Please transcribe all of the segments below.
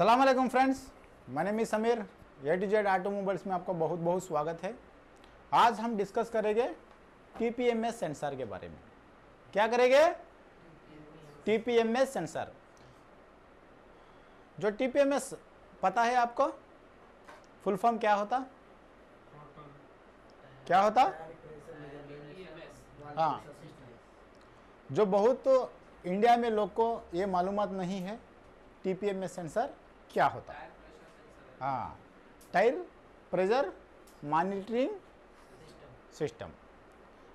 सलाम अलैकुम friends, my name is Sameer. A to Z automobiles में आपका बहुत बहुत स्वागत है। आज हम डिस्कस करेंगे टीपीएमएस सेंसर के बारे में। क्या करेंगे? TPMS sensor. जो टीपीएमएस पता है आपको, फुल फॉर्म क्या होता? क्या होता? हाँ, जो बहुत इंडिया में लोग को ये मालूमात नहीं है टीपीएमएस सेंसर क्या होता है। हाँ, टायर प्रेशर मॉनिटरिंग सिस्टम।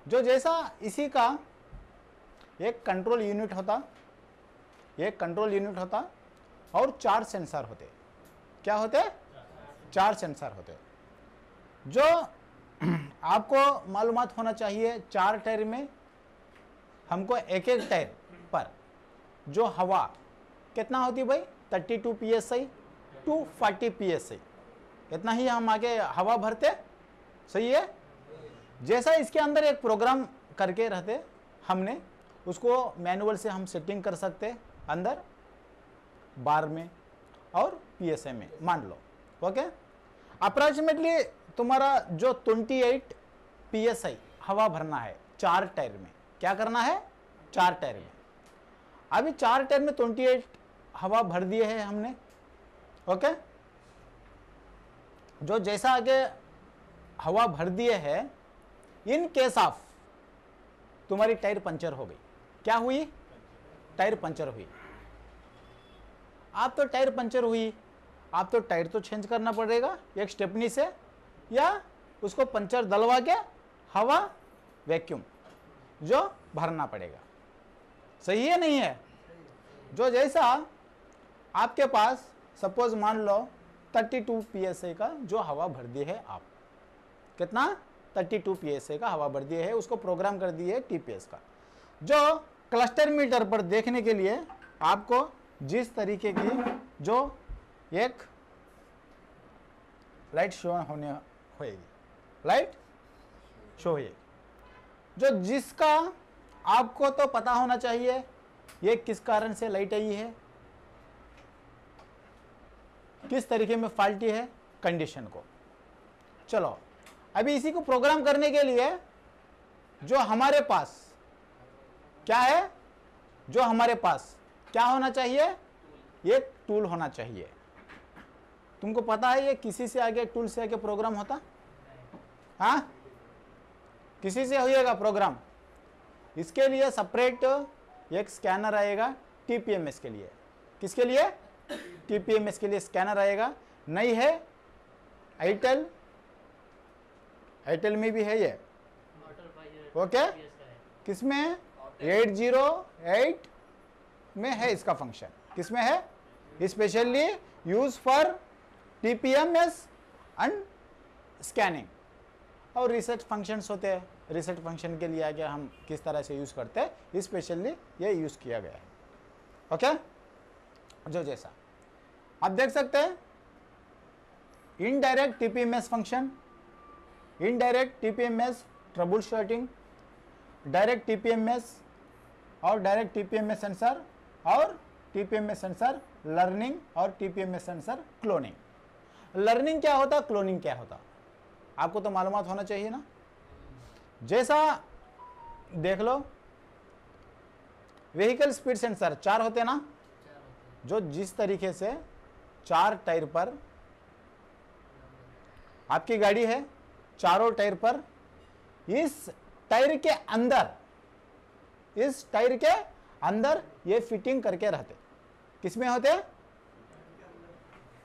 जो जैसा इसी का एक कंट्रोल यूनिट होता, और 4 सेंसर होते। क्या होते? 4 सेंसर होते। जो आपको मालूमात होना चाहिए, 4 टायर में हमको एक टायर पर जो हवा कितना होती भाई? 32 psi टू 40 psi। इतना ही हम आगे हवा भरते, सही है। जैसा इसके अंदर एक प्रोग्राम करके रहते, हमने उसको मैनुअल से हम सेटिंग कर सकते अंदर बार में और psi में, मान लो। ओके, अप्रोक्सीमेटली तुम्हारा जो 28 psi हवा भरना है 4 टायर में। क्या करना है? 4 टायर में। अभी 4 टायर में 28 हवा भर दिए है हमने। ओके, जो जैसा आगे हवा भर दिए है, इन केस ऑफ तुम्हारी टायर पंचर हो गई। क्या हुई? टायर पंचर हुई। आप तो टायर पंचर हुई, आप तो टायर तो चेंज करना पड़ेगा एक स्टेपनी से, या उसको पंचर दलवा के हवा वैक्यूम जो भरना पड़ेगा। सही है नहीं है? जो जैसा आपके पास सपोज मान लो 32 psi का जो हवा भर दी है, आप कितना? 32 psi का हवा भर दिए है, उसको प्रोग्राम कर दिए टीपीएस का। जो क्लस्टर मीटर पर देखने के लिए आपको जिस तरीके की जो एक लाइट शो होने होएगी, लाइट शो होएगी, जो जिसका आपको तो पता होना चाहिए ये किस कारण से लाइट आई है, किस तरीके में फॉल्टी है कंडीशन को। चलो, अभी इसी को प्रोग्राम करने के लिए जो हमारे पास क्या है, जो हमारे पास क्या होना चाहिए? एक टूल होना चाहिए। तुमको पता है ये किसी से आगे, टूल से आगे प्रोग्राम होता? हाँ, किसी से होइएगा प्रोग्राम। इसके लिए सेपरेट एक स्कैनर आएगा टीपीएमएस के लिए। किसके लिए? टीपीएमएस के लिए स्कैनर आएगा। नहीं है एयरटेल, एयरटेल में भी है ये। ओके, किसमें? 808 में है इसका फंक्शन। किसमें है? Specially use for TPMS and scanning. और रिसेट फंक्शंस होते हैं, रिसेट फंक्शन के लिए आगे हम किस तरह से यूज करते हैं, स्पेशली ये यूज किया गया है। ओके, जो जैसा आप देख सकते हैं, indirect TPMS function, indirect TPMS trouble shooting, direct TPMS और डायरेक्ट टीपीएमएस सेंसर, और टीपीएमएस सेंसर लर्निंग, और टीपीएमएस सेंसर क्लोनिंग। लर्निंग क्या होता, क्लोनिंग क्या होता, आपको तो मालूमात होना चाहिए ना। जैसा देख लो, व्हीकल स्पीड सेंसर 4 होते ना, जो जिस तरीके से 4 टायर पर आपकी गाड़ी है, चारों टायर पर इस टायर के अंदर ये फिटिंग करके रहते। किसमें होते?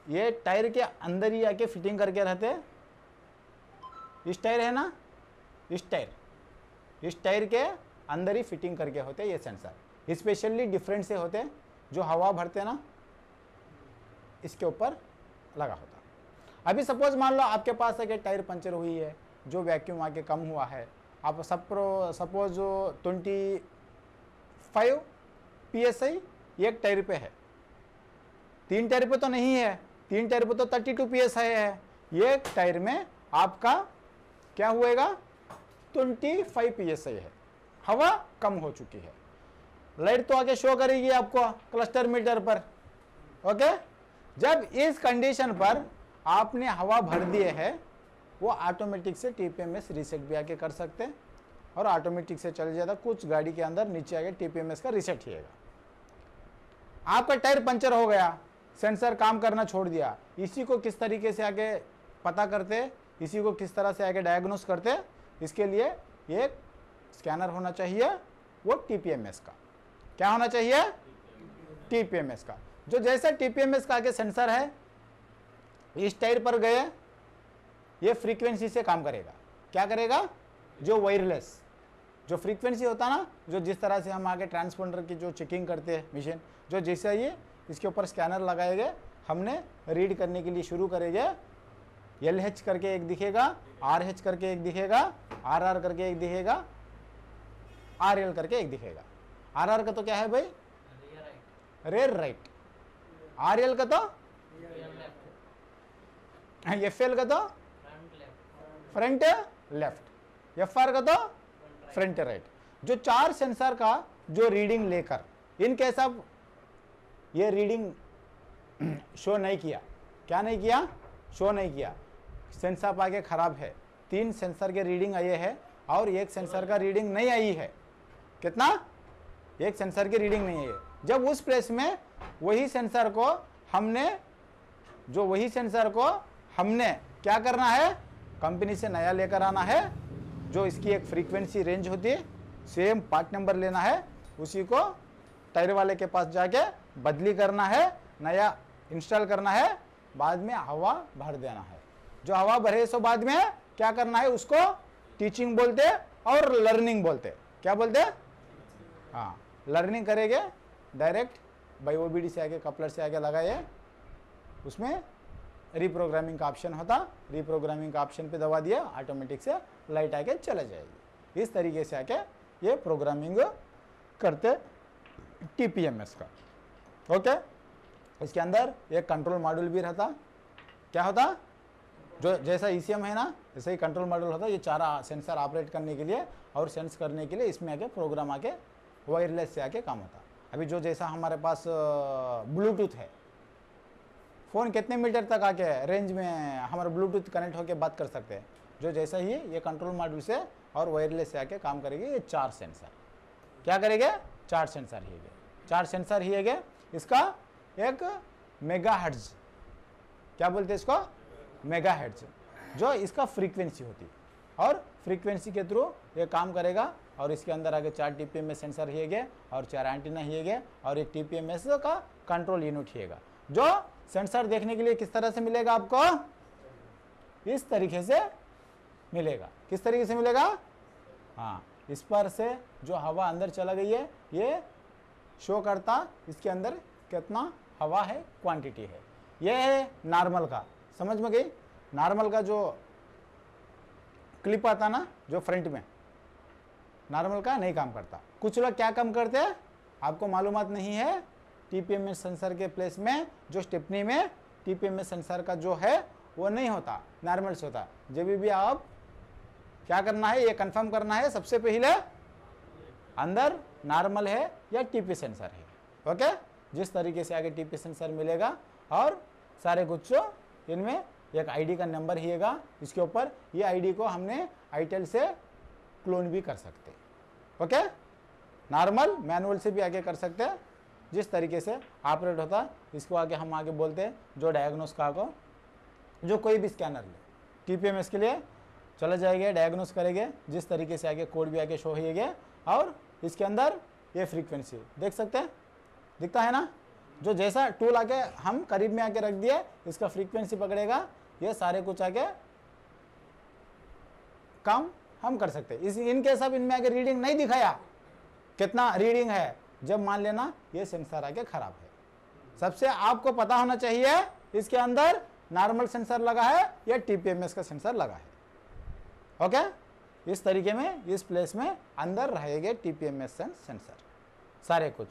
ये टायर के अंदर ही आके फिटिंग करके रहते। इस टायर है ना, इस टायर के अंदर ही फिटिंग करके होते ये सेंसर। स्पेशली डिफरेंट से होते, जो हवा भरते ना इसके ऊपर लगा होता। अभी सपोज मान लो आपके पास है कि टायर पंचर हुई है, जो वैक्यूम आके कम हुआ है, आप सपोज 25 psi एक टायर पे है, 3 टायर पे तो नहीं है, 3 टायर पे तो 32 psi है। एक टायर में आपका क्या हुएगा? 25 psi है, हवा कम हो चुकी है। लाइट तो आगे शो करेगी आपको क्लस्टर मीटर पर। ओके, जब इस कंडीशन पर आपने हवा भर दिए है, वो ऑटोमेटिक से टीपीएमएस रीसेट भी आके कर सकते हैं और ऑटोमेटिक से चल जाता। कुछ गाड़ी के अंदर नीचे आके टीपीएमएस का रीसेट हिएगा। आपका टायर पंचर हो गया, सेंसर काम करना छोड़ दिया, इसी को किस तरीके से आगे पता करते, इसी को किस तरह से आगे डायग्नोस करते, इसके लिए एक स्कैनर होना चाहिए, वो टीपीएमएस का। क्या होना चाहिए? टीपीएमएस का। जो जैसा टीपीएमएस का आगे सेंसर है, इस टायर पर गए, ये फ्रीक्वेंसी से काम करेगा। क्या करेगा? जो वायरलेस जो फ्रीक्वेंसी होता ना, जो जिस तरह से हम आगे ट्रांसपोंडर की जो चेकिंग करते हैं मशीन, जो जैसे ये इसके ऊपर स्कैनर लगाएंगे, हमने रीड करने के लिए शुरू करेंगे, LH करके एक दिखेगा, RH करके एक दिखेगा, RR करके एक दिखेगा, RL करके एक दिखेगा। RR का तो क्या है भाई? Rare right. RL का तो FL का तो फ्रंट लेफ्ट, FR का तो फ्रंट राइट। जो 4 सेंसर का जो रीडिंग लेकर, इनके सब ये रीडिंग शो नहीं किया। क्या नहीं किया? शो नहीं किया। सेंसर आगे खराब है। 3 सेंसर के रीडिंग आए हैं और एक सेंसर का रीडिंग नहीं आई है। कितना? एक सेंसर की रीडिंग नहीं आई है। जब उस प्लेस में वही सेंसर को हमने क्या करना है? कंपनी से नया लेकर आना है, जो इसकी एक फ्रीक्वेंसी रेंज होती है, सेम पार्ट नंबर लेना है, उसी को टायर वाले के पास जाके बदली करना है, नया इंस्टॉल करना है, बाद में हवा भर देना है। जो हवा भरे सो बाद में क्या करना है? उसको टीचिंग बोलते और लर्निंग बोलते। क्या बोलते? हाँ, लर्निंग करेंगे डायरेक्ट बाई OBD से आगे, कपलर से आगे लगाए, उसमें रीप्रोग्रामिंग का ऑप्शन होता, रीप्रोग्रामिंग का ऑप्शन पे दबा दिया, ऑटोमेटिक से लाइट आके चला जाएगी। इस तरीके से आके ये प्रोग्रामिंग करते टीपीएमएस का। ओके, इसके अंदर एक कंट्रोल मॉड्यूल भी रहता। क्या होता? जो जैसा ECM है ना, जैसे ही कंट्रोल मॉड्यूल होता, ये 4 सेंसर ऑपरेट करने के लिए और सेंस करने के लिए इसमें आके प्रोग्राम आके वायरलेस से आके काम होता। अभी जो जैसा हमारे पास ब्लूटूथ है, फ़ोन कितने मीटर तक आके रेंज में हमारा ब्लूटूथ कनेक्ट होकर बात कर सकते हैं, जो जैसा ही ये कंट्रोल मॉड्यूल से और वायरलेस से आके काम करेंगे। ये 4 सेंसर क्या करेंगे? 4 सेंसर ही है, 4 सेंसर ही है। इसका एक मेगाहर्ट्ज, क्या बोलते हैं इसको? मेगाहर्ट्ज, जो इसका फ्रीक्वेंसी होती है और फ्रीक्वेंसी के थ्रू ये काम करेगा। और इसके अंदर आगे 4 TPMS सेंसर हिएगे और 4 एंटीना हिएगे और एक TPMS का कंट्रोल यूनिट हिएगा। जो सेंसर देखने के लिए किस तरह से मिलेगा आपको? इस तरीके से मिलेगा। किस तरीके से मिलेगा? हाँ, इस पर से जो हवा अंदर चला गई है, ये शो करता इसके अंदर कितना हवा है, क्वांटिटी है। ये है नॉर्मल का, समझ में गई? नॉर्मल का जो क्लिप आता ना, जो फ्रंट में, नॉर्मल का नहीं काम करता। कुछ लोग क्या काम करते हैं, आपको मालूमात नहीं है। TPMS सेंसर के प्लेस में जो स्टेपनी में TPMS सेंसर का जो है वो नहीं होता, नॉर्मल से होता। जब भी आप क्या करना है, ये कंफर्म करना है सबसे पहले अंदर नॉर्मल है या TP सेंसर है। ओके, जिस तरीके से आगे TP सेंसर मिलेगा और सारे कुछ इनमें एक ID का नंबर हिएगा, इसके ऊपर ये ID को हमने ITEL से क्लोन भी कर सकते। ओके, नॉर्मल मैनुअल से भी आगे कर सकते हैं। जिस तरीके से ऑपरेट होता, इसको आगे हम आगे बोलते हैं जो डायग्नोस का को, जो कोई भी स्कैनर ले TPMS के लिए चले जाएंगे, डायग्नोस करेंगे। जिस तरीके से आगे कोड भी आगे शो होइएगा और इसके अंदर ये फ्रीक्वेंसी देख सकते हैं, दिखता है ना। जो जैसा टूल आके हम करीब में आके रख दिए, इसका फ्रीक्वेंसी पकड़ेगा, ये सारे कुछ आगे काम हम कर सकते हैं। इनके सब इनमें आगे रीडिंग नहीं दिखाया कितना रीडिंग है, जब मान लेना ये सेंसर आगे खराब है। सबसे आपको पता होना चाहिए इसके अंदर नॉर्मल सेंसर लगा है या TPMS का सेंसर लगा है। ओके, इस तरीके में इस प्लेस में अंदर रहेंगे TPMS सेंसर सारे कुछ।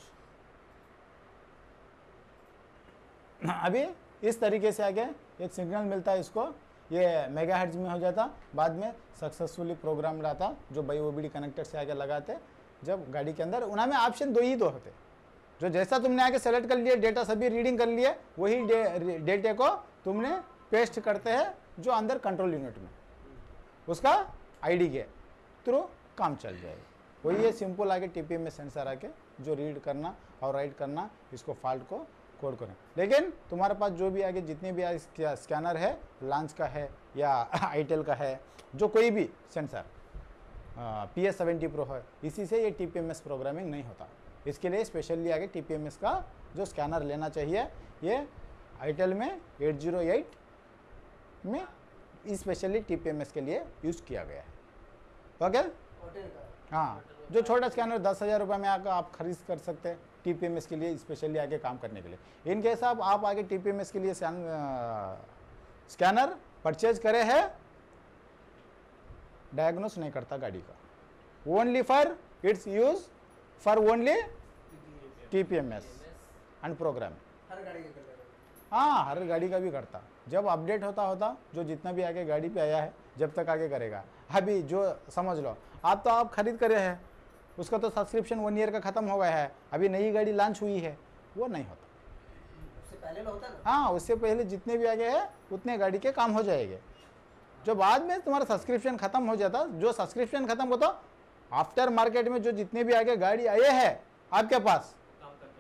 अभी इस तरीके से आगे एक सिग्नल मिलता है, इसको ये मेगाहर्ट्ज में हो जाता, बाद में सक्सेसफुली प्रोग्राम रहता, जो बाई OBD कनेक्टर से आगे लगाते। जब गाड़ी के अंदर उनमें ऑप्शन 2 ही होते, जो जैसा तुमने आके सेलेक्ट कर लिए डेटा सभी रीडिंग कर लिए, वही डेटे को तुमने पेस्ट करते हैं जो अंदर कंट्रोल यूनिट में, उसका आईडी के थ्रू काम चल जाएगा। वही है सिंपल आगे टीपीएमएस सेंसर आके जो रीड करना और राइट करना, इसको फॉल्ट को कोड करें। लेकिन तुम्हारे पास जो भी आगे जितने भी आगे स्कैनर है, लांच का है या आईटेल का है, जो कोई भी सेंसर PS70 प्रो है, इसी से ये टीपीएमएस प्रोग्रामिंग नहीं होता। इसके लिए स्पेशली आगे टीपीएमएस का जो स्कैनर लेना चाहिए, ये आईटेल में 808 में स्पेशली टीपीएमएस के लिए यूज़ किया गया है। ओके, हाँ, जो छोटा स्कैनर 10,000 रुपये में आकर आप खरीद कर सकते हैं टीपीएमएस के लिए स्पेशली आगे काम करने के लिए। इन केस आप आगे टीपीएमएस के लिए स्कैनर परचेज करे हैं, डायग्नोस नहीं करता गाड़ी का, only for its use for only TPMS and program. हाँ, हर गाड़ी का भी करता। जब अपडेट होता जो जितना भी आगे गाड़ी पे आया है, जब तक आगे करेगा। अभी जो समझ लो आप खरीद करे हैं, उसका तो सब्सक्रिप्शन 1 ईयर का खत्म हो गया है, अभी नई गाड़ी लॉन्च हुई है, वो नहीं होता। उससे पहले होता ना? हाँ, उससे पहले जितने भी आगे है उतने गाड़ी के काम हो जाएंगे। जो बाद में तुम्हारा सब्सक्रिप्शन खत्म हो जाता, जो सब्सक्रिप्शन खत्म होता आफ्टर मार्केट में जो जितने भी आगे गाड़ी आए हैं आपके पास,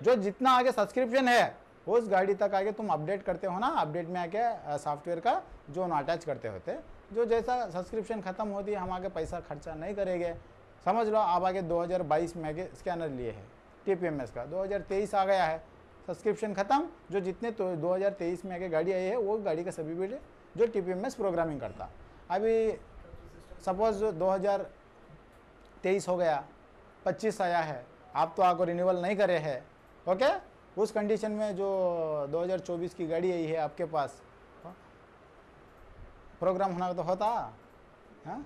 जो जितना आगे सब्सक्रिप्शन है उस गाड़ी तक आगे तुम अपडेट करते हो ना, अपडेट में आके सॉफ्टवेयर का जो अटैच करते होते, जो जैसा सब्सक्रिप्शन खत्म होती है हम आगे पैसा खर्चा नहीं करेंगे। समझ लो आप आगे 2022 में आगे स्कैनर लिए है टीपीएमएस का, 2023 आ गया है, सब्सक्रिप्शन खत्म, जो जितने तो 2023 में आगे गाड़ी आई है वो गाड़ी का सभी बेटे जो टीपीएमएस प्रोग्रामिंग करता। अभी सपोज 2023 हो गया, 25 आया है, आप तो आको रिन्यूअल नहीं करे हैं, ओके, उस कंडीशन में जो 2024 की गाड़ी आई है आपके पास, प्रोग्राम होना तो होता। हाँ,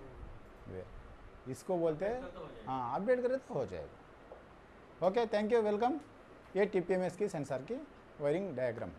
इसको बोलते हैं, हाँ, अपडेट करें तो हो जाएगा। Okay, thank you, welcome. ये टीपीएमएस की सेंसर की वायरिंग डायग्राम।